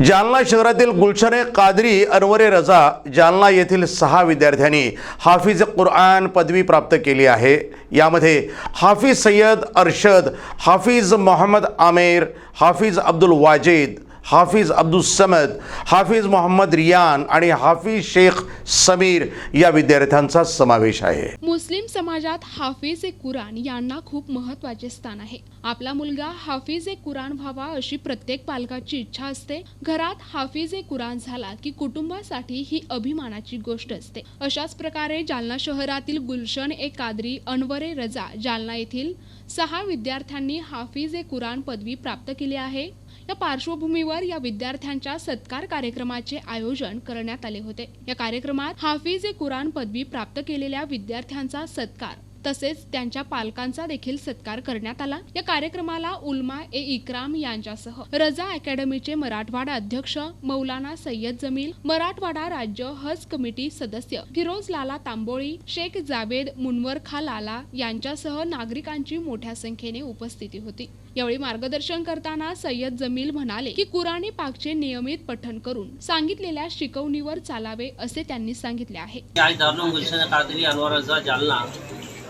जालना शहरातील गुलशन कादरी अनवरे रजा जालना येथील 6 विद्यार्थ्यांनी हाफिज कुरान पदवी प्राप्त केली आहे। यामध्ये हाफिज सय्यद अरशद, हाफिज मोहम्मद आमेर, हाफिज अब्दुल वाजिद, हाफिज अब्दुल समद, हाफिज मोहम्मद रियान आणि हाफिज शेख समीर या विद्यार्थ्यांचा समावेश आहे। मुस्लिम समाजात हाफिज कुरान यांना खूप महत्त्वाचे स्थान आहे। आपला मुलगा हाफिज कुरान व्हावा अशी प्रत्येक पालकाची इच्छा असते। घरात हाफिज कुरान झाला की कुटुंबासाठी ही अभिमानाची गोष्ट असते। अशाच प्रकारे जालना शहरातील गुलशन कादरी अनवरे रजा जालना येथील 6 विद्यार्थ्यांनी हाफिज कुरान पदवी प्राप्त केली आहे। या पार्श्वभूमीवर या विद्यार्थ्यांच्या सत्कार कार्यक्रमाचे आयोजन करण्यात आले होते। या कार्यक्रमात हाफिज कुरान पदवी प्राप्त केलेल्या विद्यार्थ्यांचा सत्कार तसेच त्यांच्या पालकांचा देखील सत्कार करण्यात आला। या कार्यक्रमाला उलमा इक्राम यांच्यासह रजा अकॅडमीचे मराठवाडा अध्यक्ष मौलाना सय्यद जमील, मराठवाडा राज्य हज कमिटी सदस्य फिरोज लाला तांबोळी, शेख जावेद मुनवर खा लाला यांच्यासह नागरिकांची मोठ्या संख्येने उपस्थिती होती। यावेळी मार्गदर्शन करताना सय्यद जमील म्हणाले की कुराणी पाकचे नियमित पठण करून सांगितलेल्या शिकवणीवर चालावे असे त्यांनी सांगितले आहे।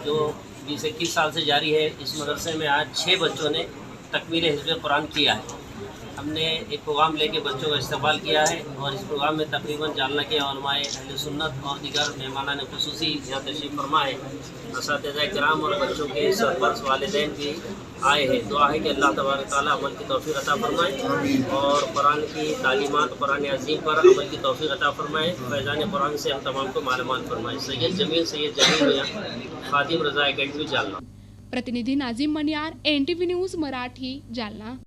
जो 20-21 साल से जारी है, इस मदरसे में आज 6 बच्चों ने तकमील हिफ्ज़ कुरान किया है। हमने एक प्रोग्राम लेके बच्चों का इस्तेमाल किया है और इस प्रोग्राम में तकरीबन जालना के उलमाए अहले सुन्नत और दीगर मेहमानान खुसूसी यहाँ तशरीफ़ फरमा है। असातिज़ा किराम और बच्चों के सरपरस्त वालिदैन भी आए हैं। दुआ है कि अल्लाह तबारक ताला अमल की तौफीक अता फरमाए और कुरान की तालीमात कुरान अज़ीम पर अमल की तौफीक अता फरमाए। फैज़ान कुरान से हम तमाम को मालूमात फरमाए। सैयद जमील मियां, खादिम रजा अकैडमी जालना। प्रतिनिधि नाजिम मनियार, NTV न्यूज़ मराठी, जालना।